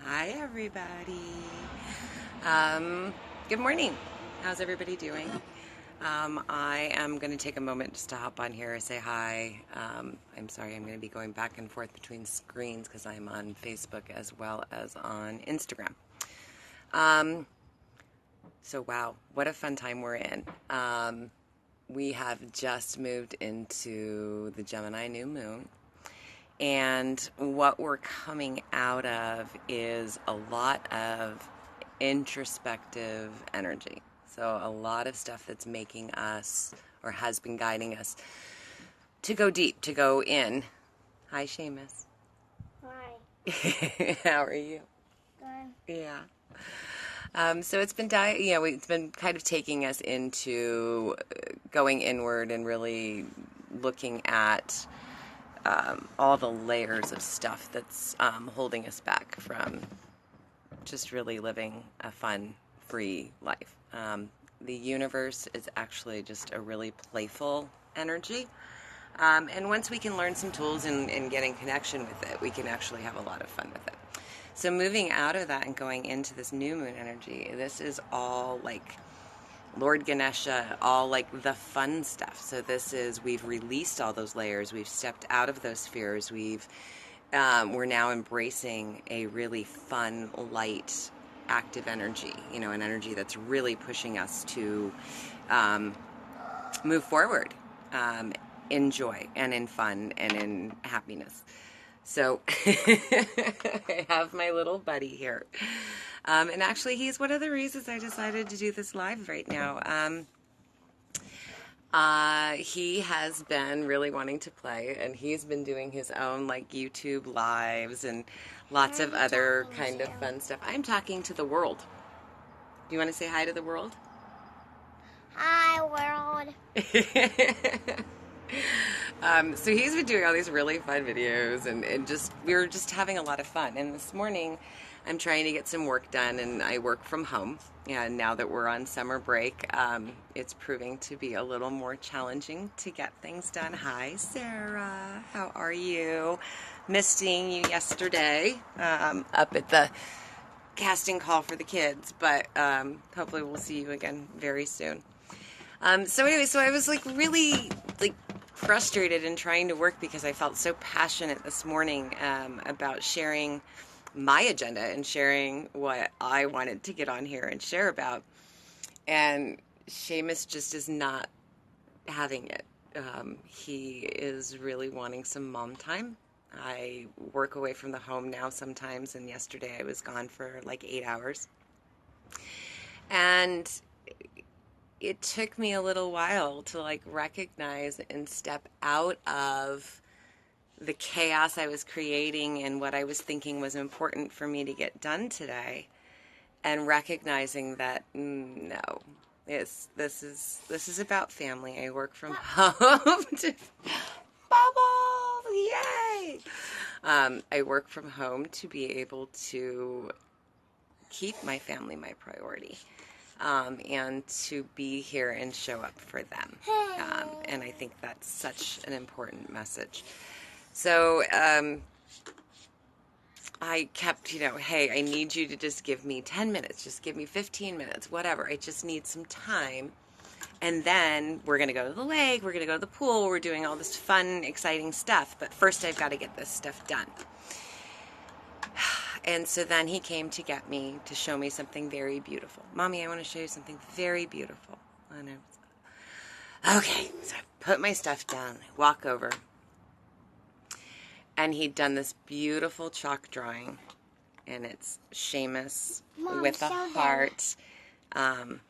Hi, everybody. Good morning. How's everybody doing? I am going to take a moment just to hop on here and say hi. I'm sorry, I'm going to be going back and forth between screens because I'm on Facebook as well as on Instagram. So, wow, what a fun time we're in. We have just moved into the Gemini New Moon. And what we're coming out of is a lot of introspective energy. So a lot of stuff that's making us, or has been guiding us, to go deep, to go in. Hi, Seumas. Hi. How are you? Good. Yeah. So it's been, it's been kind of taking us into going inward and really looking at all the layers of stuff that's holding us back from just really living a fun, free life. The universe is actually just a really playful energy. And once we can learn some tools and get in connection with it, we can actually have a lot of fun with it. So moving out of that and going into this new moon energy, this is all like Lord Ganesha, all like the fun stuff. So we've released all those layers. We've stepped out of those fears. We're now embracing a really fun, light, active energy, an energy that's really pushing us to move forward in joy and in fun and in happiness. So I have my little buddy here. And actually, he's one of the reasons I decided to do this live right now. He has been really wanting to play, and he's been doing his own like YouTube lives and lots of other kind of fun stuff. I'm talking to the world. Do you want to say hi to the world? Hi, world. So he's been doing all these really fun videos, and we were just having a lot of fun. And this morning, I'm trying to get some work done, and I work from home. And now that we're on summer break, it's proving to be a little more challenging to get things done. Hi, Sarah. How are you? Missed seeing you yesterday up at the casting call for the kids, but hopefully we'll see you again very soon. So I was like really like frustrated and trying to work because I felt so passionate this morning about sharing my agenda and sharing what I wanted to get on here and share about. And Seumas just is not having it. He is really wanting some mom time. I work away from the home now sometimes, and yesterday I was gone for like 8 hours. And it took me a little while to like recognize and step out of the chaos I was creating and what I was thinking was important for me to get done today, and recognizing that no, this is about family. I work from home to bubbles, yay! I work from home to be able to keep my family my priority. And to be here and show up for them. And I think that's such an important message. So I kept, hey, I need you to just give me 10 minutes, just give me 15 minutes, whatever. I just need some time. And then we're going to go to the lake, we're going to go to the pool, we're doing all this fun, exciting stuff. But first I've got to get this stuff done. And so then he came to get me to show me something very beautiful. Mommy, I want to show you something very beautiful. And okay, so I put my stuff down, I walk over, and he'd done this beautiful chalk drawing, and it's Seumas with a heart, mom.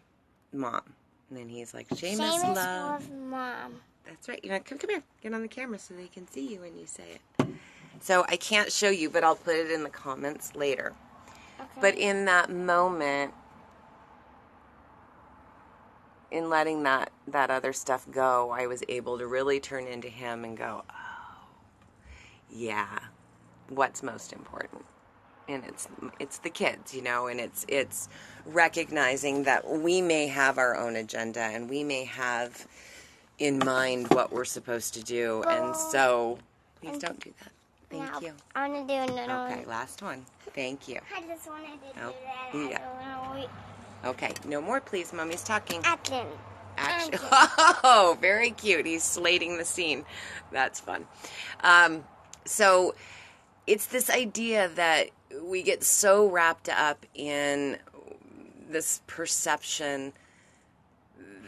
And then he's like, Seumas love. Mom. That's right. Come here. Get on the camera so they can see you when you say it. So I can't show you, but I'll put it in the comments later. Okay. But in that moment, in letting that other stuff go, I was able to really turn into him and go, oh, yeah, what's most important? And it's the kids, and it's recognizing that we may have our own agenda and we may have in mind what we're supposed to do, and so please don't do that. Thank now, you. I want to do another one. Okay, last one. Thank you. I just wanted to do Oh, that. yeah. I don't know. Okay, no more, please. Mommy's talking. Action. Action. Action. Oh, very cute. He's slating the scene. That's fun. So it's this idea that we get so wrapped up in this perception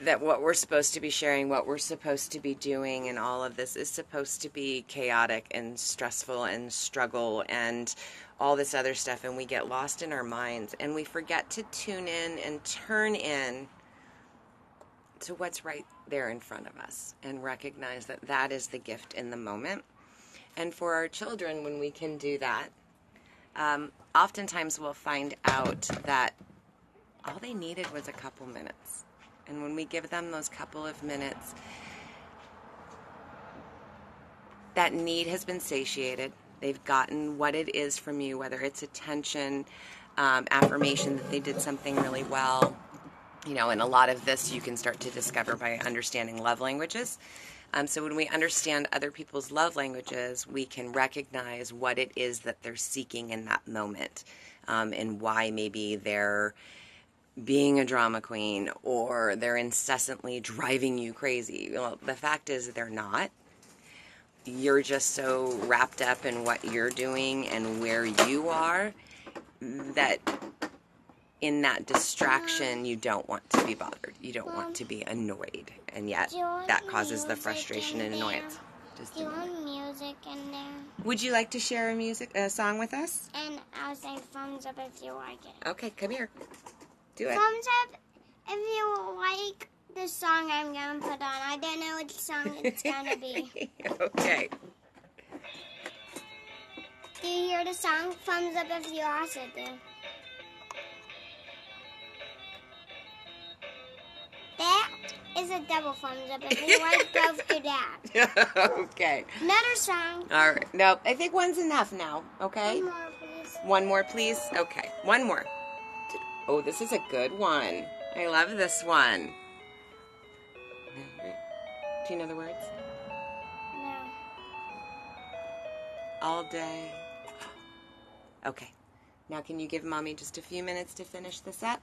that what we're supposed to be sharing, what we're supposed to be doing, and all of this is supposed to be chaotic and stressful and struggle and all this other stuff, and we get lost in our minds and we forget to tune in and turn in to what's right there in front of us and recognize that that is the gift in the moment. And for our children, when we can do that, oftentimes we'll find out that all they needed was a couple minutes. And when we give them those couple of minutes, that need has been satiated. They've gotten what it is from you, whether it's attention, affirmation that they did something really well. You know, and a lot of this you can start to discover by understanding love languages. So when we understand other people's love languages, we can recognize what it is that they're seeking in that moment, and why maybe they're being a drama queen or they're incessantly driving you crazy. Well, the fact is they're not. You're just so wrapped up in what you're doing and where you are that in that distraction, you don't want to be bothered. You don't want to be annoyed. And yet, that causes the frustration and annoyance. Just do you want music in there? Would you like to share a song with us? And I'll say thumbs up if you like it. Okay, come here. Do it. Thumbs up if you like the song I'm going to put on. I don't know which song it's going to be. Okay. Do you hear the song? Thumbs up if you also do. That is a double thumbs up if you like both do that. Okay. Another song. All right. No, I think one's enough now. Okay. One more, please. One more, please. Okay. One more. Oh, this is a good one. I love this one. Do you know the words? No. All day. Okay. Now can you give Mommy just a few minutes to finish this up?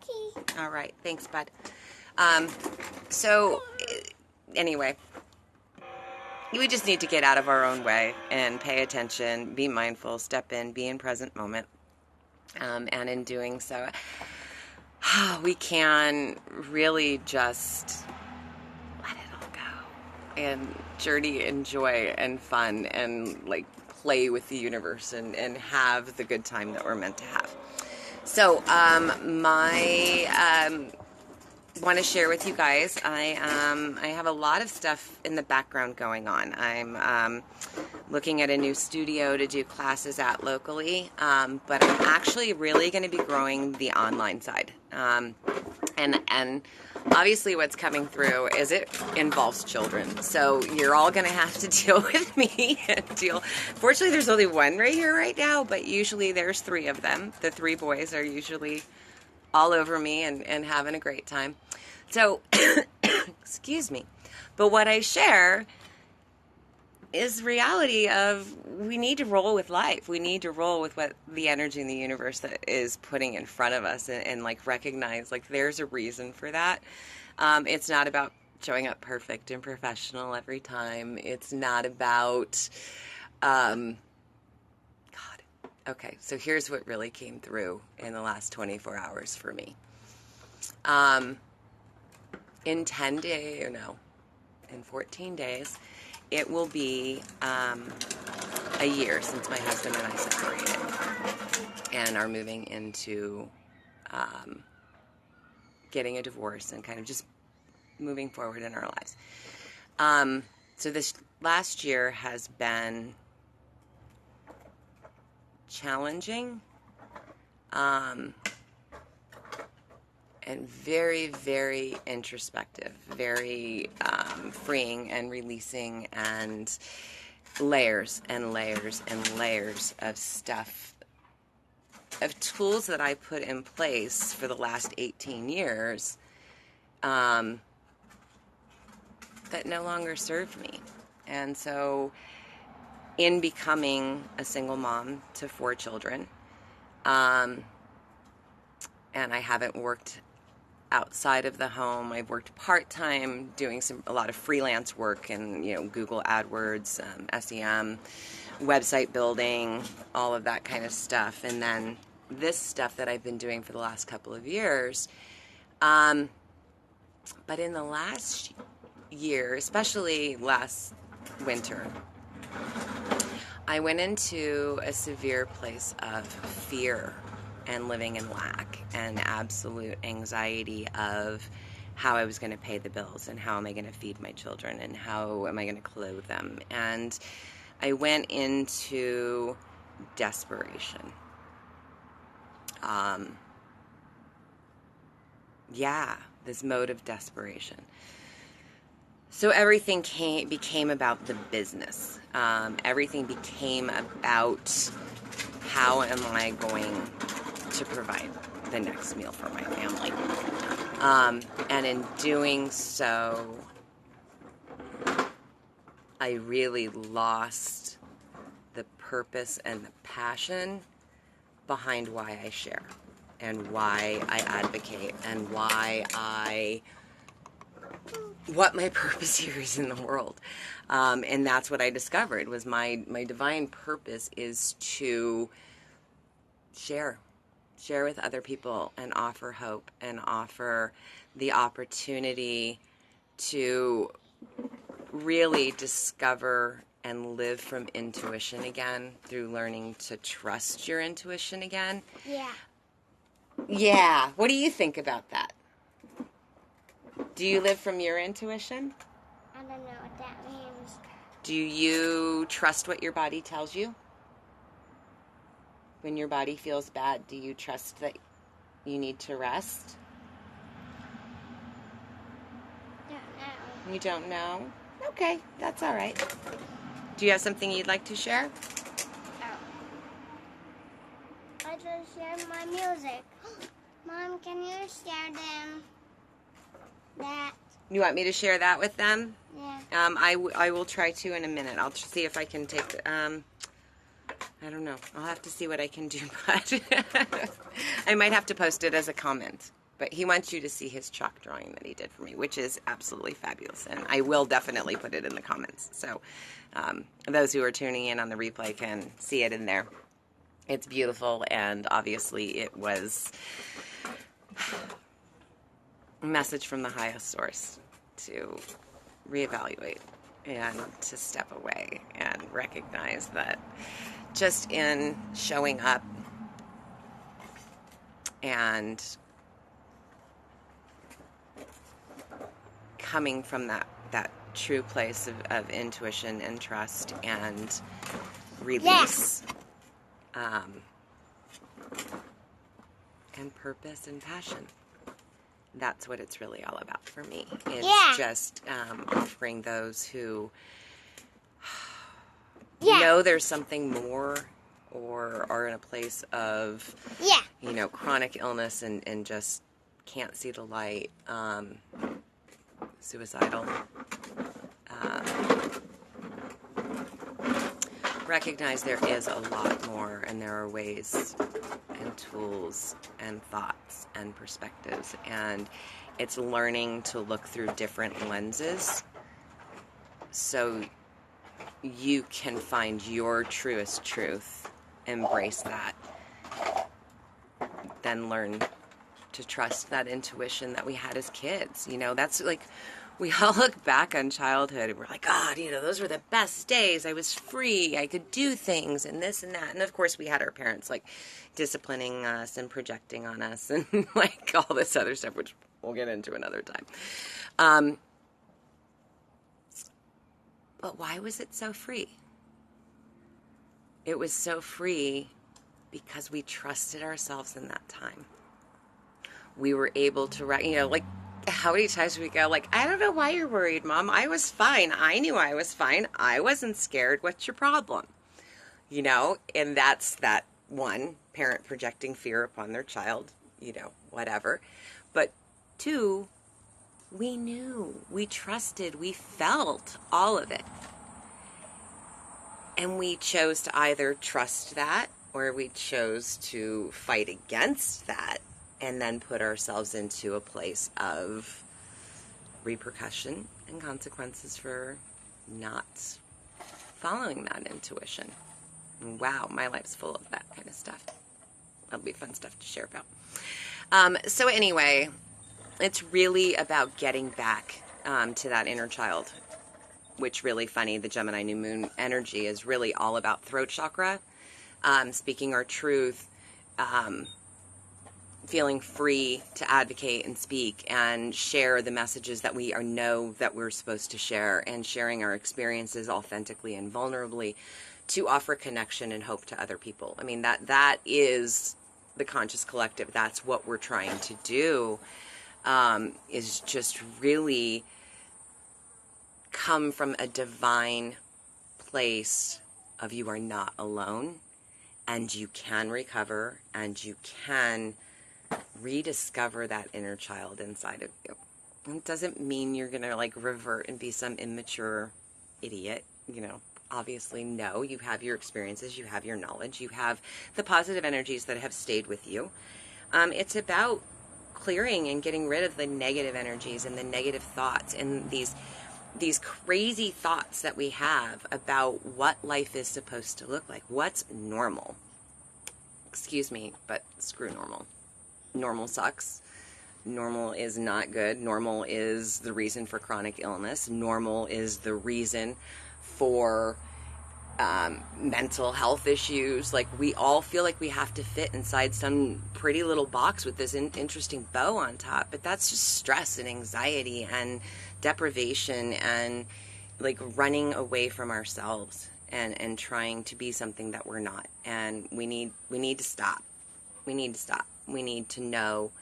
Okay. All right. Thanks, bud. So, anyway, we just need to get out of our own way and pay attention, be mindful, step in, be in present moment. And in doing so, we can really just let it all go and journey and joy and fun and like play with the universe and have the good time that we're meant to have. So, want to share with you guys, I have a lot of stuff in the background going on. I'm looking at a new studio to do classes at locally, but I'm actually really going to be growing the online side. And obviously what's coming through is it involves children. So you're all going to have to deal with me and deal. Fortunately, there's only one right here right now, but usually there's three of them. The three boys are usually all over me and having a great time. So, excuse me. But what I share is reality of we need to roll with life. We need to roll with what the energy in the universe that is putting in front of us and like recognize like there's a reason for that. It's not about showing up perfect and professional every time. It's not about, Okay, so here's what really came through in the last 24 hours for me. In 14 days, it will be a year since my husband and I separated and are moving into getting a divorce and kind of just moving forward in our lives. So this last year has been challenging and very, very introspective, very freeing and releasing, and layers and layers and layers of stuff, of tools that I put in place for the last 18 years that no longer serve me. And so in becoming a single mom to 4 children. And I haven't worked outside of the home. I've worked part-time doing a lot of freelance work and, Google AdWords, SEM, website building, all of that kind of stuff. And then this stuff that I've been doing for the last couple of years. But in the last year, especially last winter, I went into a severe place of fear and living in lack and absolute anxiety of how I was going to pay the bills and how am I going to feed my children and how am I going to clothe them. And I went into desperation. This mode of desperation. So everything became about the business. Everything became about how am I going to provide the next meal for my family. And in doing so, I really lost the purpose and the passion behind why I share and why I advocate and what my purpose here is in the world. And that's what I discovered was my divine purpose is to share with other people and offer hope and offer the opportunity to really discover and live from intuition again through learning to trust your intuition again. Yeah. What do you think about that? Do you live from your intuition? I don't know what that means. Do you trust what your body tells you? When your body feels bad, do you trust that you need to rest? Don't know. You don't know? Okay, that's all right. Do you have something you'd like to share? Oh. I just share my music. Mom, can you share that? You want me to share that with them? Yeah. I will try to in a minute. I'll see if I can take... I don't know. I'll have to see what I can do, but I might have to post it as a comment. But he wants you to see his chalk drawing that he did for me, which is absolutely fabulous. And I will definitely put it in the comments. So those who are tuning in on the replay can see it in there. It's beautiful, and obviously it was a message from the highest source to reevaluate and to step away and recognize that just in showing up and coming from that true place of intuition and trust and release, and purpose and passion. That's what it's really all about for me. It's just offering those who know there's something more or are in a place of, chronic illness and just can't see the light, suicidal. Recognize there is a lot more, and there are ways and tools and thoughts and perspectives, and it's learning to look through different lenses so you can find your truest truth, embrace that, then learn to trust that intuition that we had as kids. That's like, we all look back on childhood and we're like, God, those were the best days. I was free. I could do things and this and that. And of course we had our parents like disciplining us and projecting on us and like all this other stuff, which we'll get into another time. But why was it so free? It was so free because we trusted ourselves in that time. We were able to, like, how many times we go, like, I don't know why you're worried, Mom. I was fine. I knew I was fine. I wasn't scared. What's your problem? And that's that one, parent projecting fear upon their child, whatever. But two, we knew, we trusted, we felt all of it. And we chose to either trust that, or we chose to fight against that and then put ourselves into a place of repercussion and consequences for not following that intuition. And wow, my life's full of that kind of stuff. That'll be fun stuff to share about. So anyway, it's really about getting back to that inner child, which really funny, the Gemini New Moon energy is really all about throat chakra, speaking our truth, feeling free to advocate and speak and share the messages that we know that we're supposed to share, and sharing our experiences authentically and vulnerably to offer connection and hope to other people. I mean, that is the conscious collective. That's what we're trying to do, is just really come from a divine place of you are not alone, and you can recover, and you can rediscover that inner child inside of you. And it doesn't mean you're gonna like revert and be some immature idiot, you know. Obviously, no. You have your experiences, you have your knowledge, you have the positive energies that have stayed with you. It's about clearing and getting rid of the negative energies and the negative thoughts and these crazy thoughts that we have about what life is supposed to look like. What's normal? Excuse me, but screw normal. Normal sucks. Normal is not good. Normal is the reason for chronic illness. Normal is the reason for mental health issues. Like, we all feel like we have to fit inside some pretty little box with this interesting bow on top, but that's just stress and anxiety and deprivation and like running away from ourselves and trying to be something that we're not. And we need to stop. We need to stop. We need to know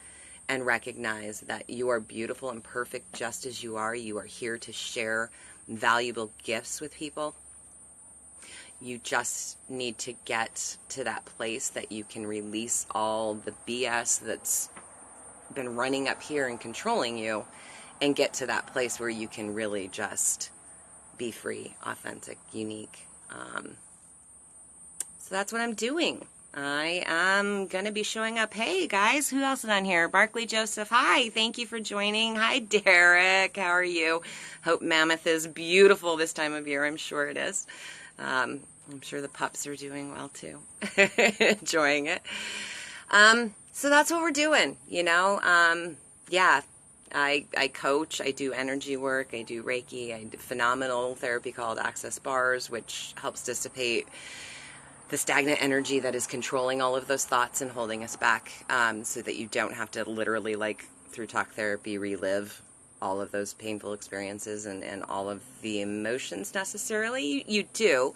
and recognize that you are beautiful and perfect just as you are. You are here to share valuable gifts with people. You just need to get to that place that you can release all the BS that's been running up here and controlling you, and get to that place where you can really just be free, authentic, unique. So that's what I'm doing. I am going to be showing up. Hey, guys, who else is on here? Barkley Joseph, hi. Thank you for joining. Hi, Derek. How are you? Hope Mammoth is beautiful this time of year. I'm sure it is. I'm sure the pups are doing well, too. Enjoying it. So that's what we're doing, you know. Yeah, I coach. I do energy work. I do Reiki. I do phenomenal therapy called Access Bars, which helps dissipate the stagnant energy that is controlling all of those thoughts and holding us back, so that you don't have to literally, like, through talk therapy, relive all of those painful experiences and all of the emotions necessarily. You do,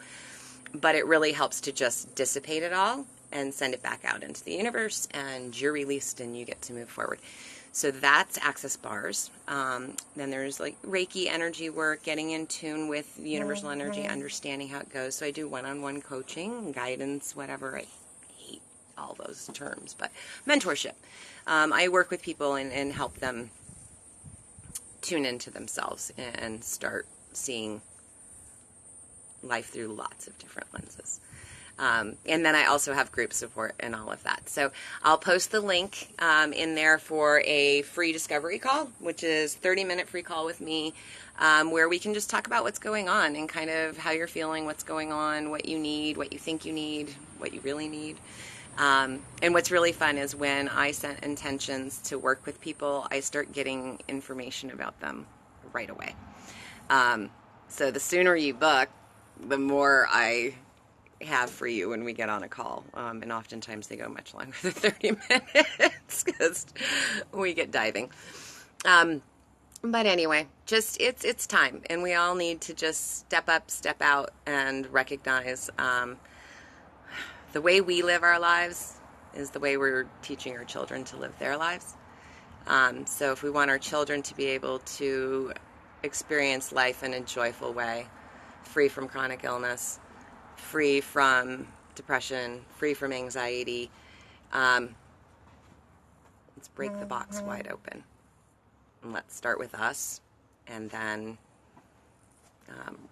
but it really helps to just dissipate it all and send it back out into the universe, and you're released and you get to move forward. So that's Access Bars. Then there's like Reiki energy work, getting in tune with universal energy, understanding how it goes. So I do one-on-one coaching, guidance, whatever. I hate all those terms, but mentorship. I work with people and help them tune into themselves and start seeing life through lots of different lenses. And then I also have group support and all of that. So I'll post the link in there for a free discovery call, which is 30-minute free call with me, where we can just talk about what's going on and kind of how you're feeling, what's going on, what you need, what you think you need, what you really need. And what's really fun is when I set intentions to work with people, I start getting information about them right away. So the sooner you book, the more I have for you when we get on a call. And oftentimes they go much longer than 30 minutes because we get diving. But anyway, just it's time, and we all need to just step up, step out, and recognize the way we live our lives is the way we're teaching our children to live their lives. So if we want our children to be able to experience life in a joyful way, free from chronic illness, free from depression, free from anxiety, let's break the box wide open. And let's start with us, and then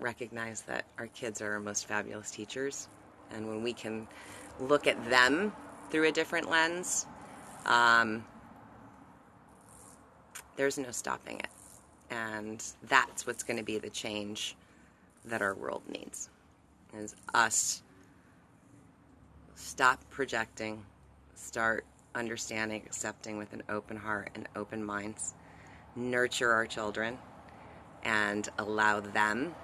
recognize that our kids are our most fabulous teachers. And when we can look at them through a different lens, there's no stopping it. And that's what's going to be the change that our world needs, is us stop projecting, start understanding, accepting with an open heart and open minds, nurture our children, and allow them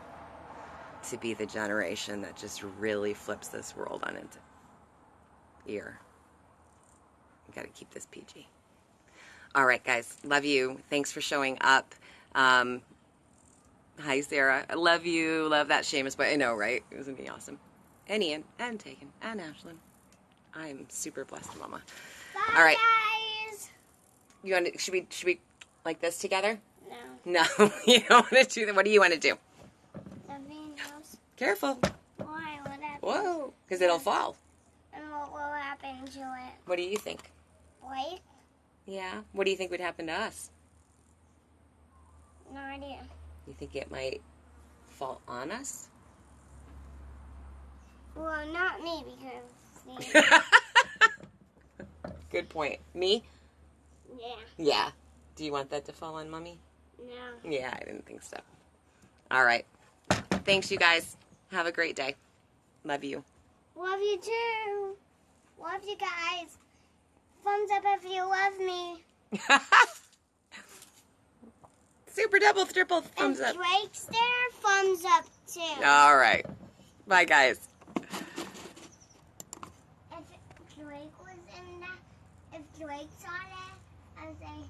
to be the generation that just really flips this world on its ear. We got to keep this PG. All right, guys. Love you. Thanks for showing up. Hi, Sarah. I love you. Love that Seumas boy. I know, right? It was going to be awesome. And Ian, and Tegan, and Ashlyn. I'm super blessed, Mama. Bye, All right. guys. You want to, should we like this together? No. No. You don't want to do that. What do you want to do? Nothing else. Careful. Why? What happened? Whoa. Because it'll fall. And what will happen to it? What do you think? Wait. Yeah. What do you think would happen to us? No idea. You think it might fall on us? Well, not me, because... Good point. Me? Yeah. Yeah. Do you want that to fall on Mommy? No. Yeah, I didn't think so. All right. Thanks, you guys. Have a great day. Love you. Love you, too. Love you, guys. Thumbs up if you love me. Super double, triple thumbs up. If Drake's there, thumbs up, too. All right. Bye, guys. If Drake was in that, if Drake saw that, I'd say...